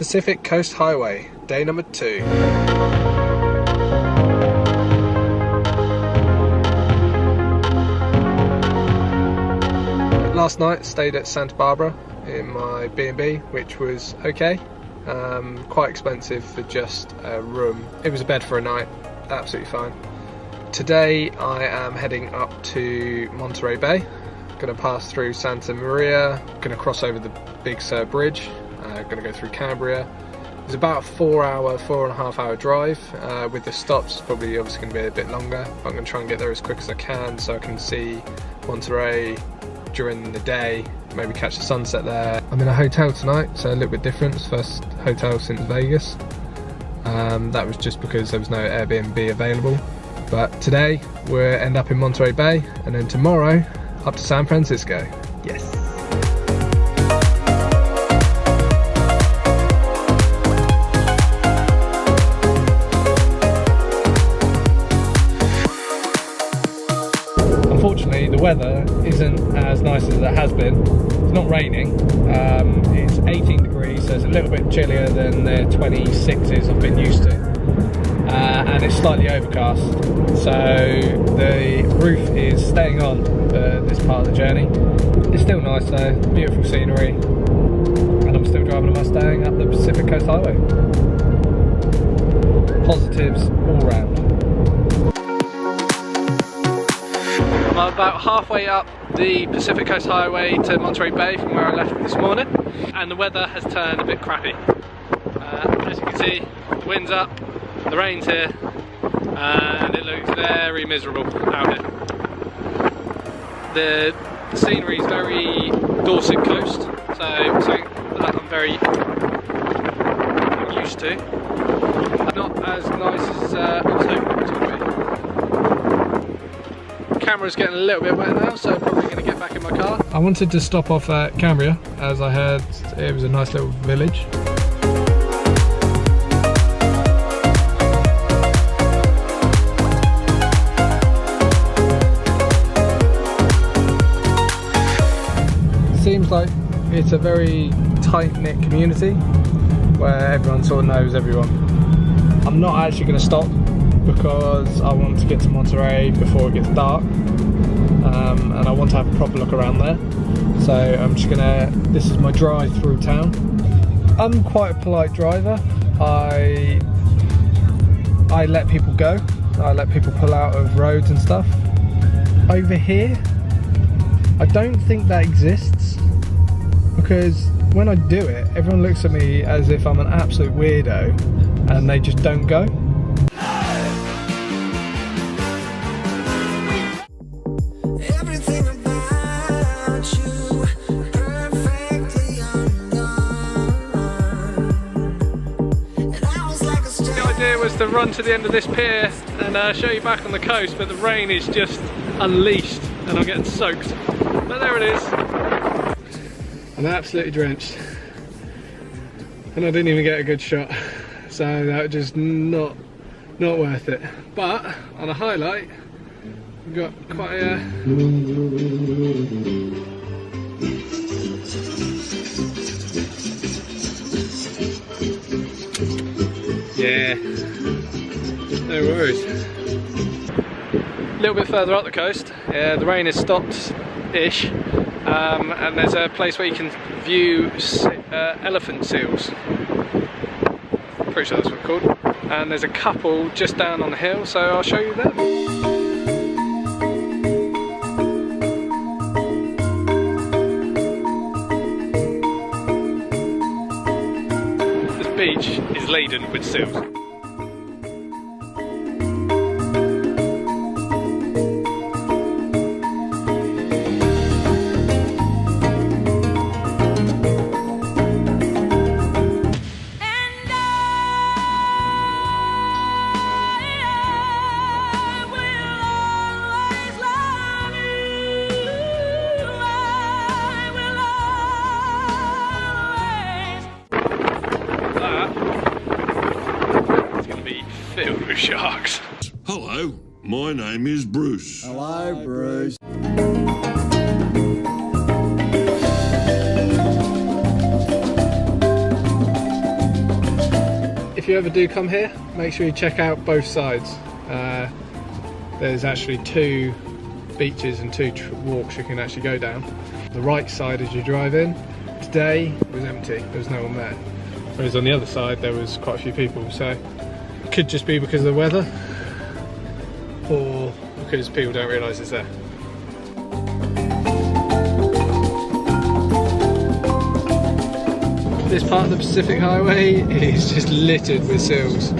Pacific Coast Highway, day number 2. Last night stayed at Santa Barbara in my B&B, which was okay. Quite expensive for just a room. It was a bed for a night, absolutely fine. Today I am heading up to Monterey Bay. Going to pass through Santa Maria, going to cross over the Big Sur bridge, going to go through Cambria. It's about a 4.5 hour drive. With the stops, probably obviously going to be a bit longer. I'm going to try and get there as quick as I can so I can see Monterey during the day, maybe catch the sunset there. I'm in a hotel tonight, so a little bit different. It's the first hotel since Vegas. That was just because there was no Airbnb available. But today we'll end up in Monterey Bay, and then tomorrow up to San Francisco. Yes. Unfortunately, the weather isn't as nice as it has been. It's not raining. It's 18 degrees, so it's a little bit chillier than the 26s I've been used to. And it's slightly overcast, so the roof is staying on for this part of the journey. It's still nice though, beautiful scenery, and I'm still driving a Mustang up the Pacific Coast Highway. Positives all round. I'm about halfway up the Pacific Coast Highway to Monterey Bay from where I left this morning, and the weather has turned a bit crappy. As you can see, the wind's up, the rain's here, and it looks very miserable out here. The scenery is very Dorset coast, so something that I'm very used to. Not as nice as I was hoping it would be. The camera's getting a little bit wet now, so I'm probably going to get back in my car. I wanted to stop off at Cambria, as I heard it was a nice little village. Seems like it's a very tight-knit community where everyone sort of knows everyone. I'm not actually going to stop because I want to get to Monterey before it gets dark, and I want to have a proper look around there. So I'm just gonna, this is my drive through town. I'm quite a polite driver. I let people go. I let people pull out of roads and stuff. Over here, I don't think that exists, because when I do it, everyone looks at me as if I'm an absolute weirdo and they just don't go. The idea was to run to the end of this pier and show you back on the coast, but the rain is just unleashed and I'm getting soaked. But there it is. I'm absolutely drenched. And I didn't even get a good shot. So that was just not worth it. But on a highlight, we've got quite a yeah, no worries. A little bit further up the coast, the rain has stopped-ish, and there's a place where you can view elephant seals. Pretty sure that's what it's called. And there's a couple just down on the hill, so I'll show you them. This beach is laden with seals. Filled with sharks. Hello, my name is Bruce. Hello, Bruce. you ever do come here, make sure you check out both sides. There's actually 2 beaches and 2 walks you can actually go down. The right side as you drive in, today was empty, there was no one there. Whereas on the other side there was quite a few people, so it could just be because of the weather or because people don't realise it's there. This part of the Pacific Highway is just littered with seals.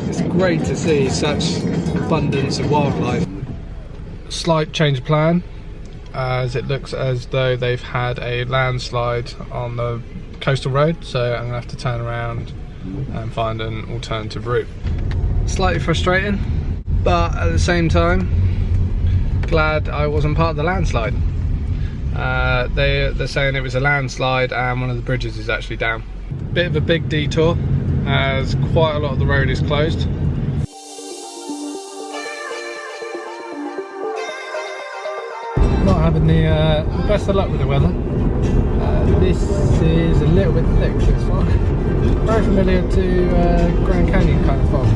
It's great to see such abundance of wildlife. Slight change of plan, as it looks as though they've had a landslide on the coastal road, so I'm gonna have to turn around and find an alternative route. Slightly frustrating, but at the same time, glad I wasn't part of the landslide. They're saying it was a landslide and one of the bridges is actually down. Bit of a big detour, as quite a lot of the road is closed. Not having the best of luck with the weather. This is a little bit thick, this fog. Very familiar to Grand Canyon kind of fog.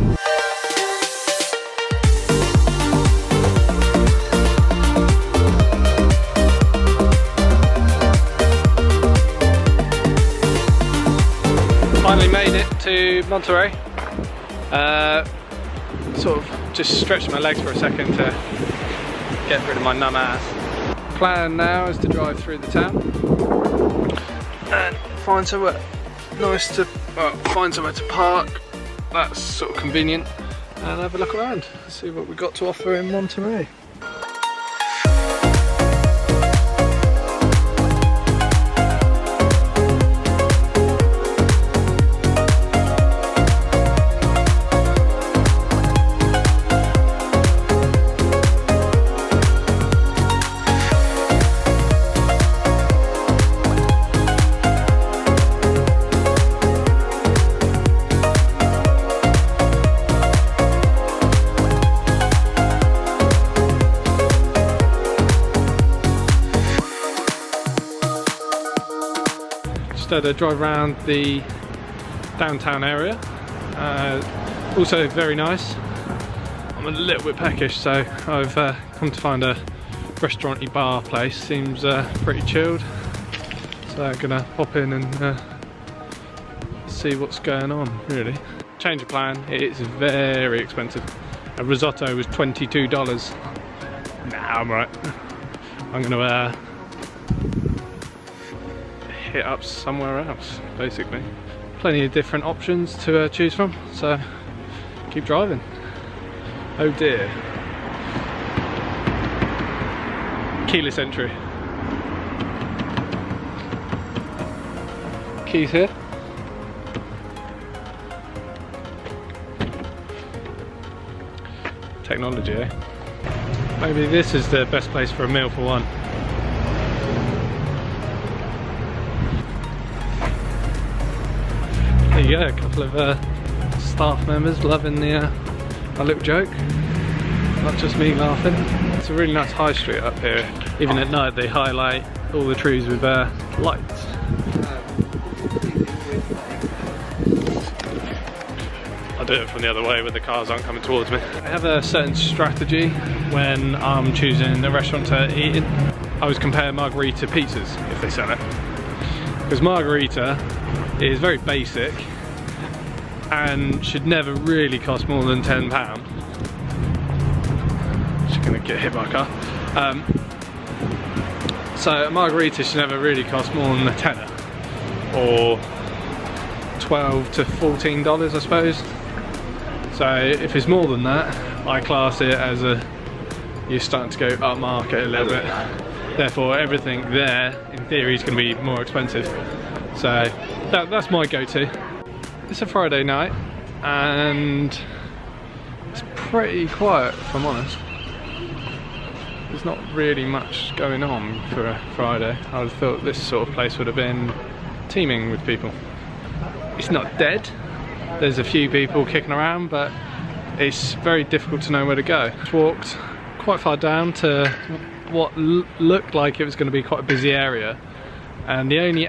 Finally made it to Monterey. Sort of just stretched my legs for a second to get rid of my numb ass. Plan now is to drive through the town and find somewhere nice to, find somewhere to park that's sort of convenient and have a look around, see what we've got to offer in Monterey. Had a drive around the downtown area, also very nice. I'm a little bit peckish, so I've come to find a restaurant-y bar place. Seems pretty chilled, so I'm gonna hop in and see what's going on. Really, change of plan. It's very expensive. A risotto was $22. Nah, I'm right. I'm gonna hit up somewhere else, basically. Plenty of different options to choose from, so keep driving. Oh dear. Keyless entry. Keys here. Technology, eh? Maybe this is the best place for a meal for one. There you go, a couple of staff members loving the my little joke. Not just me laughing. It's a really nice high street up here. Even at night they highlight all the trees with lights. I'll do it from the other way when the cars aren't coming towards me. I have a certain strategy when I'm choosing a restaurant to eat in. I always compare margarita pizzas if they sell it. Because margarita is very basic and should never really cost more than £10. Just gonna get hit by a car. So a margarita should never really cost more than a tenner, or $12 to $14, I suppose. So if it's more than that, I class it as you're starting to go upmarket a little bit. Therefore, everything there, in theory, is going to be more expensive. So that's my go-to. It's a Friday night, and it's pretty quiet, if I'm honest. There's not really much going on for a Friday. I would have thought this sort of place would have been teeming with people. It's not dead. There's a few people kicking around, but it's very difficult to know where to go. Just walked quite far down to what looked like it was going to be quite a busy area, and the only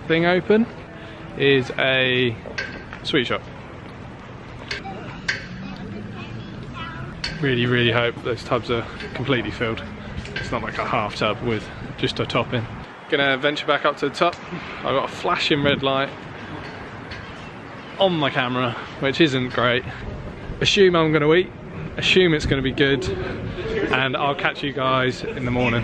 thing open is a sweet shop. Really hope those tubs are completely filled. It's not like a half tub with just a top in. Gonna venture back up to the top. I've got a flashing red light on my camera, which isn't great. Assume I'm gonna eat, assume it's gonna be good, and I'll catch you guys in the morning.